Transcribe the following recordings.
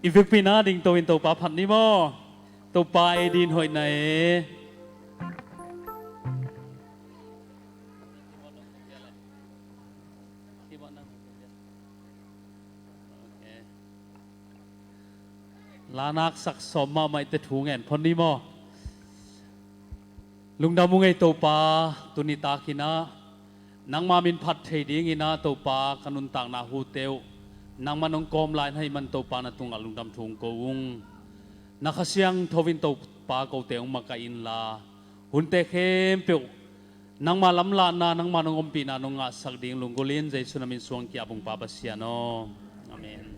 việc pina đình tàu in tàu pa phật ní mò tàu pa edin hội này lanak sak soma mai te thu ngen phon ní mò lungda mu ngai tàu pa tunita kina nang ma min phat thei ding ina tàu pa kanun tang na hu teu nang manong kom lain hay man tàu pa na tung alung dam thung ko ung nakasiang thovin tàu pa ko teung makain la hunte khem pe nang malam la na nang manong ompi na nong nga sak ding lungolin jai sunamin suang ki abung pa basiano amen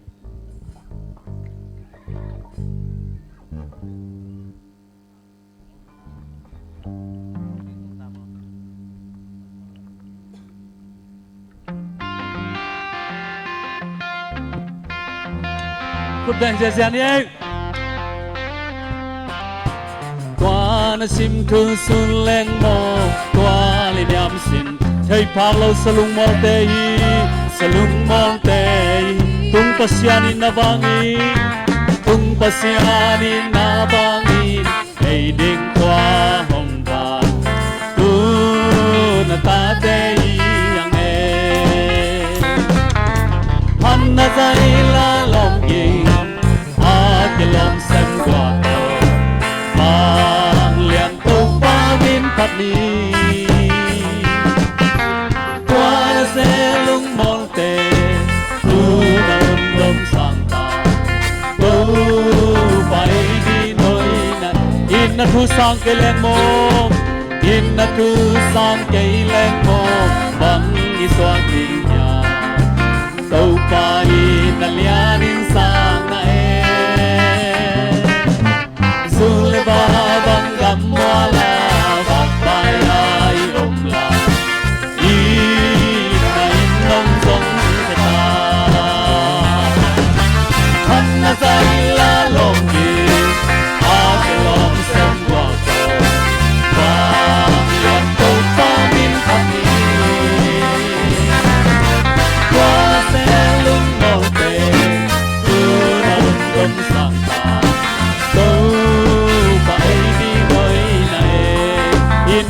Phút đèn dè dè đi qua na sim thương sun lên mò qua li niam sin thấy phao lâu salung mò tê salung mò tê tung pasiani na bangi tung pasiani na bangi hey ding qua hồng vàng tu na ta tê yang e han na zai la lòng gì cái lòng xem qua tàu mang liền tàu pa min phát đi qua xe lung mong tê tu na undom sang ta tu bay đi nơi này in na thu sang cái lên mong in na thu sang cái lên mong bằng đi xoa tình nhà tàu pa in na lianin sang na babang gamwala bakbayay omla inong song kita hanna sa longi akelom sem wato bang to pamin kami kwa selung mote tunong sangta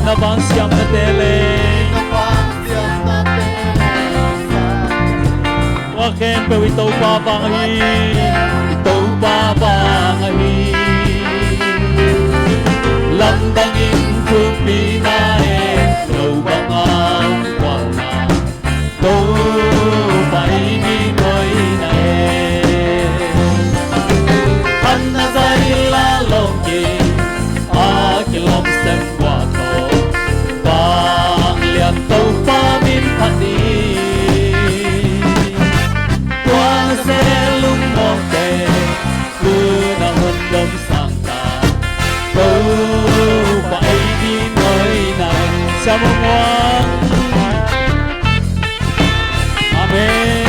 na bang siyam na tele waken pe ito pa bang ito pa bang lambangin tu pinae lo bang ang wana to pai ni noi na hanna zai la longi akilom sem tàu pa min phát đi qua xe lung mong tê cứ na hơn đông sang ta tàu bay đi nơi này sao mong ngoan amen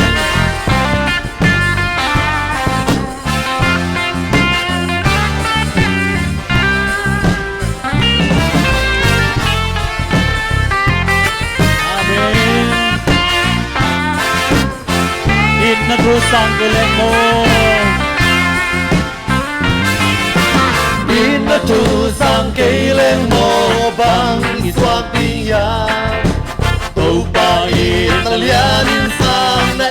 na thu sang cái lên mô in na thu sang cái lên mô bang iswag tiya tàu pa in na lianin sang na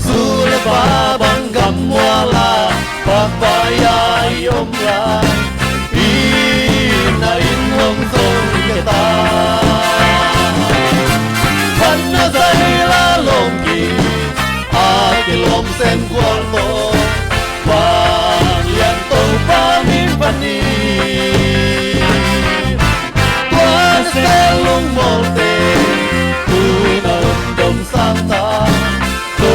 sule pa bang gamwala pagbayay omray in na inong song kita hanna zai la longi akelom sen guardo valian tàu pa min pani qua xe lung molte tu na undom sang ta tu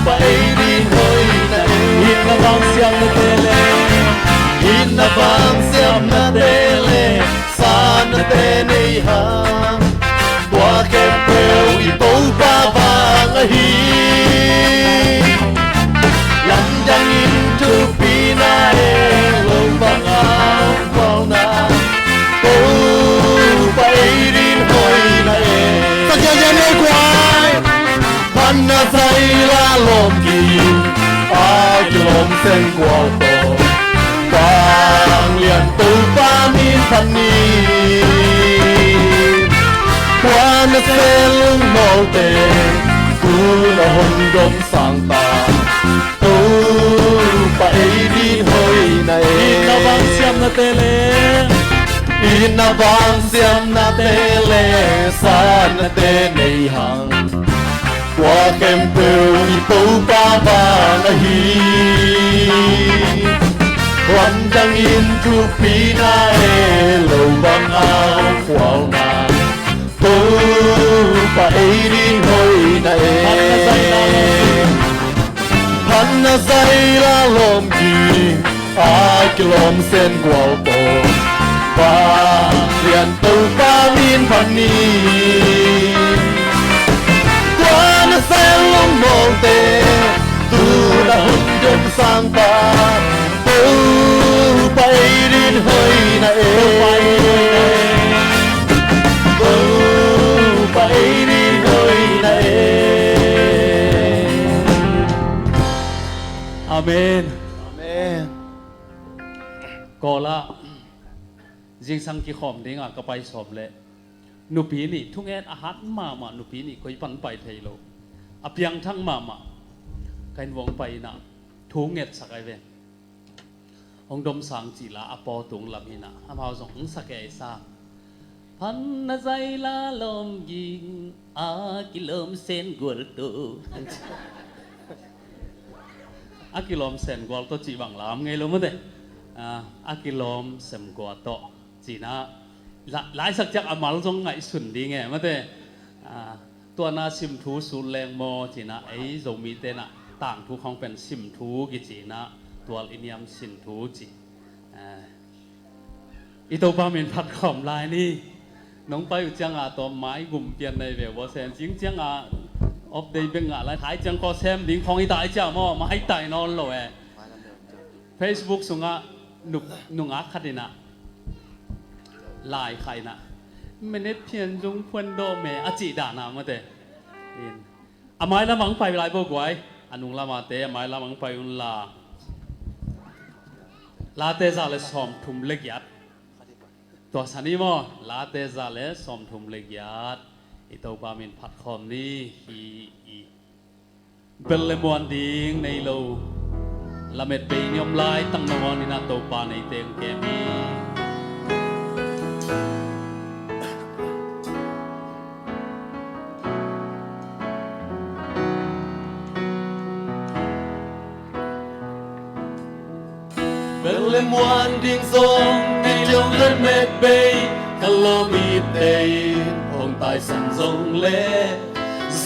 bay đi nơi này in na bang siam na tele in na bang siam na tele sa na te nei hang qua kẹp bèo y tàu pa vàng hi lắm đang in tu pina lâu vàng áo vào na tàu bay đi hồi này ta chơi chơi quay pan na la lom ki ai ki lom sen kwa to bang lian tu pa min phan ni quan se lung mol te tu la hon dom sang ta tu pa ei di hoi nai na bang siam na tele na vang siam na tele san na te nei hang qua kem peu i tu pa ba na hi quan dang in tu pi na e lo bang ao kwal na tu pa ei di hoi na e han na sai la lom ki ai ki lom sen kwal to pa lian tu pa min phan ni quan se lom mol te tu da hun dom sang pa tu pa ei din hoi na e tu pa ei din hoi na e amen amenก็ละจิงสังกิขอมเด้งก็ไปสอบเลยนุปีนี่ทุกแอดอาหารมานุปีนี่ก็ปันไปไทยโลอเพียงทั้งมากันวงไปนะทุกเง็ดสักไอเวนองดมสังจีละอปอตุงลำหินะอามาสองสักไอซาพันนาใจละลมยิงอากิลมเซนกวลตูอากิลมเซนกวลตูจีบังลามไงรู้มั้ยเด้อากิลมเซมกวลตูจีน่าหลายสักจักอามาลจงไงสุนดีไงมั้ยเด้ตัวน่าซิมทูสูแรงโมจีน่าไอ้โจมีเตน่ะต่างทุกของเป็นซิมทูกิจีน่าตัวอินยามซิมทูจีอีตัวป้ามินพัดขอมลายนี่น้องไปอยู่จังตัวไม้กลุ่มเปลี่ยนในเวลว่าแซนจริงจังออฟเดย์เป็นอะไรท้ายจังก็แซมลิงของอีตายเจ้ามั่วมาให้ตายนอนเลย Facebook สุงหนุ่งคัดนะลายใครนะไม่ได้เพียนจงพวนโดเมอจิดานามาเตะไม้ละมังไปลายพวกไว้อนุงละมาเตะไม้ละมังไปอุนลาเตซาเลสอมทุมเล็กยัดตัวสันนิมอลาเตซาเลสอมทุมเล็กยัดอีตัวปามินผัดคอมนี่ฮีเป็นเลมวันดิงในโลละเม็ดไปยมลายตั้งนวันนี่นาตัวปาในเตียงแกมีเป็นเลมวันดิ่งทรงในเรื่องเล่นเม็ดเบย์คัลโลมีเตยหงตายสันทรงเล่เซ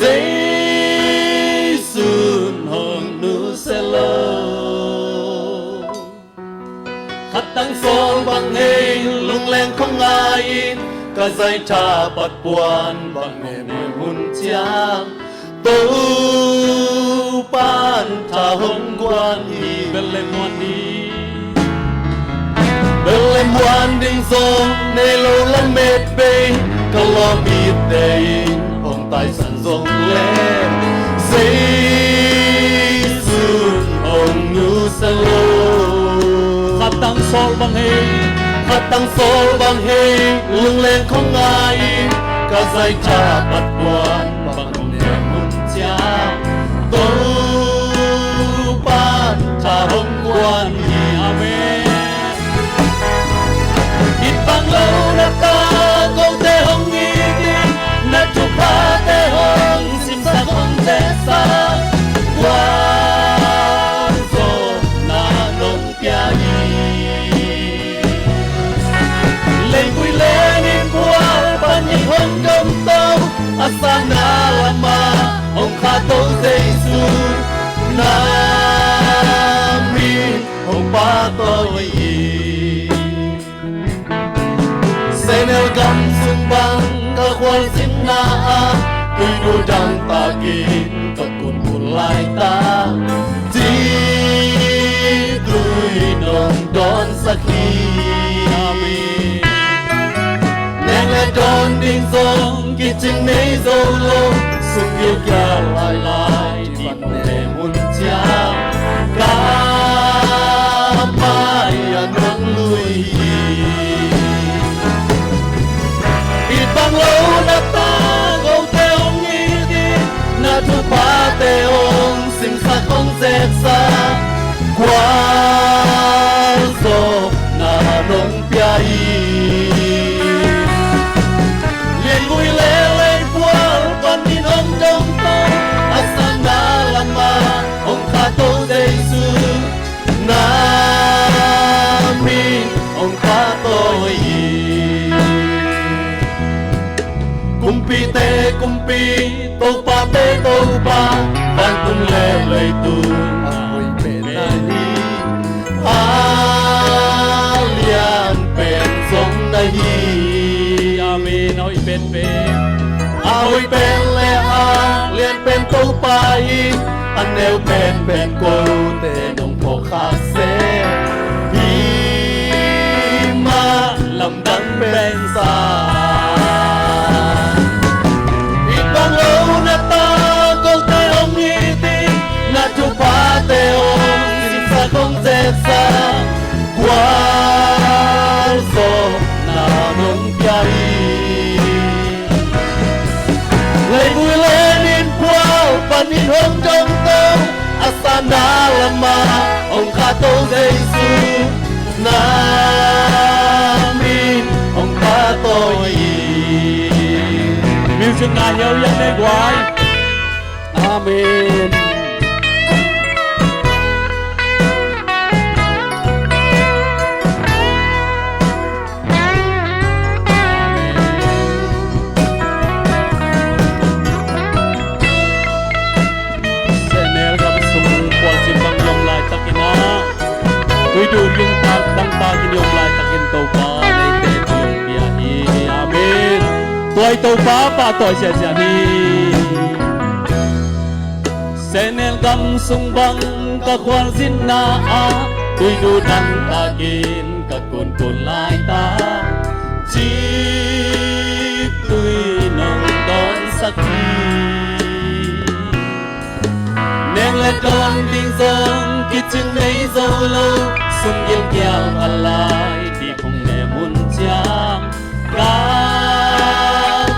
ซุนหงนูเซโลขัดตั้งสองบางเฮลุงแรงของงายก็ใจชาปัดปวนบางเฮมีหุ่นจางตูปานทาหงกวนฮีเป็นเลมวันดีBelem wanding song nei lo la met be kalo mi day hong tai san song le say soon hong nu san lo Khatang sol bang he lung len khong ngai ka zai cha pat wan bang hong ne mun cha to pan cha hong kwan hi amen Bang lâu na ta câu te hong nghi na chụp ba te hong sim sa hong te sa quan so na nong pia yi lên vui lên in qua ban nhị hong cầm tao asana lama hong kha to Giêsu na mi hong ba to yi Senel gam sung bang ka khwal sin na tui du dang ta kin ka kun lai ta ti tui non don sakhi amen neng le don ding song ki ching nei zo lo sung yêu kya lai lai phần nề muôn cha cá mai nâng lui ít bằng lâu na ta gấu tê ông nhị đi na thu pa tê ông sim sa không dệt sa qua zo na nông pia liền vui lê lên qual quan tin ông đông tông asana lama ông kha tô Giêsu na min ông kha tôi kumpi te kumpi tô pa van tung lê lê tu ôi bên này alian pen sông này Amin oi pen ôi bên lê alian pen tô pa anh nêu pen cô te nông phò khát xe ma làm đắng bên xa ít bằng lâu na ta câu te ông nghi tin na chu pa te ông xin xa không dễ xa qua zo na nông pia lấy vui lên in quao và in hương trong tông asana lama ông kha tô Giêsu na min ông kha tôi Music ngài yêu dân đây quái amen Senel gam sung kwal sim bang yom lai takina Tui du yung tak bang bagin yom lai takin tau pa Nay te tu yung pia hi Amin Tuay tau pa pa toy siya siya ni Senel gam sung bang ka kwal sin na a Tui du nang takin ka kun kun lai ta Chip tui nang don sakhi Neng lên con tiếng dâng khi chừng ấy dâu lâu xuân yên kèo lại đi không để muôn trang cá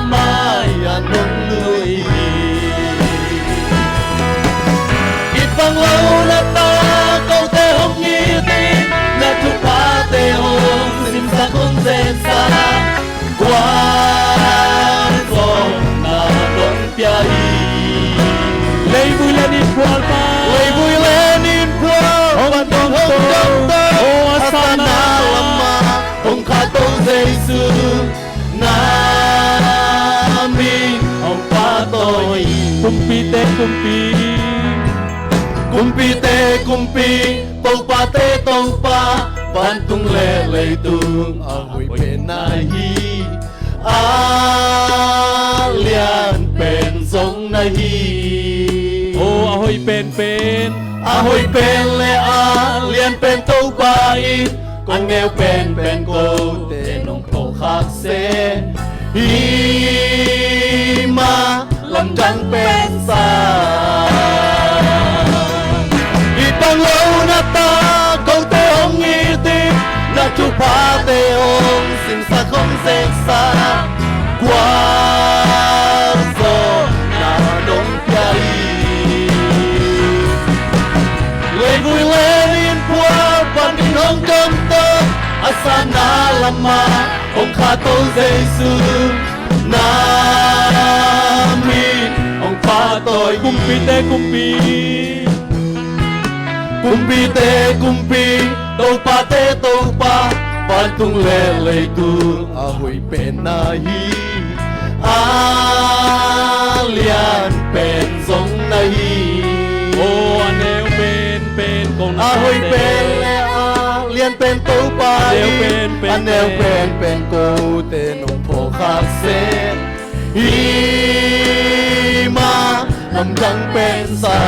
mai nâng lui ít bằng lâu na ta câu te hông nghi tin na thu pa te hông xin xa không dễ xa qua zo na nông pia lấy vui lên đi qual pa lấy vui lên in quao Ông đông đông Ô asana lama ông kha tô Giêsu na min ông kha tôi kumpi te kumpi kumpi te kumpi tâu pa van tung lê lê tung a hui pen nai alian pen sông nai Ô ahoy pen ahoy pen le alian pen tâu pa con nghèo pen cô te nông khổ khác xe ma làm trắng pen xa ít bằng lâu na ta câu te ông nghi tin na chu pa te ông xin xa không dễ xa qua zo na nông pia lời vui lên in qua van in hông trong tâm asana lama ông kha tô Giêsu na min ông kha tôi kumpi te kumpi kumpi te kumpi tâu pa van tung lê lê tu a hui pen na alian pen sông na Ô anel pen con a hui pen le alian pen tâu pa anel pen cô te nông phò khát xe ma làm trắng pen xa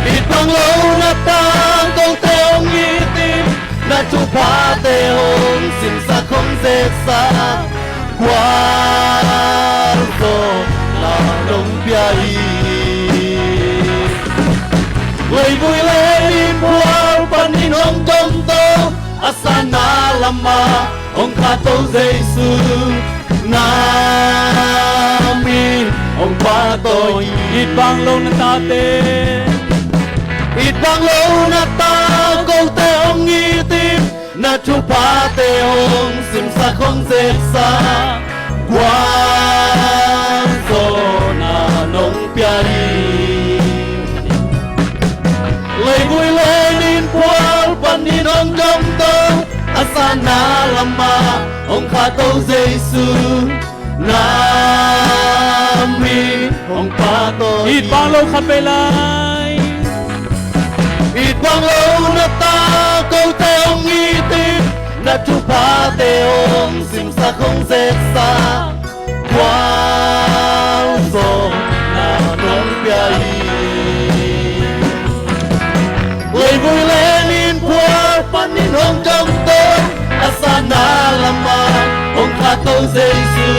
ít bằng lâu na ta câu te ông nghi tin na chu pa te ông xin xa không dễ xa qua zo na nong piai Lây vui lên in buồn pan in hong công tô asana lama ông kha tô Giêsu nami ông pa tôi ít vang lâu na ta te ít vang lâu na ta câu te ông nghi tim na chu pa te ông sim sa không dễ xa quang zo na nong piari Lây vui lên in buồn pan in hong công tô asana lama ông kha tô Giêsu nami ông pa tôi ít vang lâu khát về lại ít vang lâu na ta câu te ông nghi tim na chu pa te ông sim sa không dễ xa quang zo na nong piai Lây vui lên in buồn pan in hong công tô asana lama ông kha tô Giêsu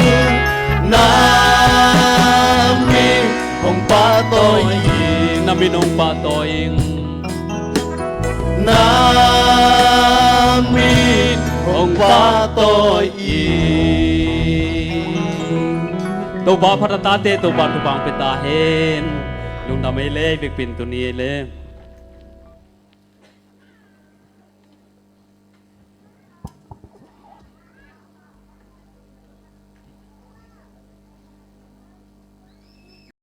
nami ông pa tôi nami nong pa toing nami ông pa tôi to ba phata ta te to ba tu bang pe ta hen lung na me le bek pin tu ni le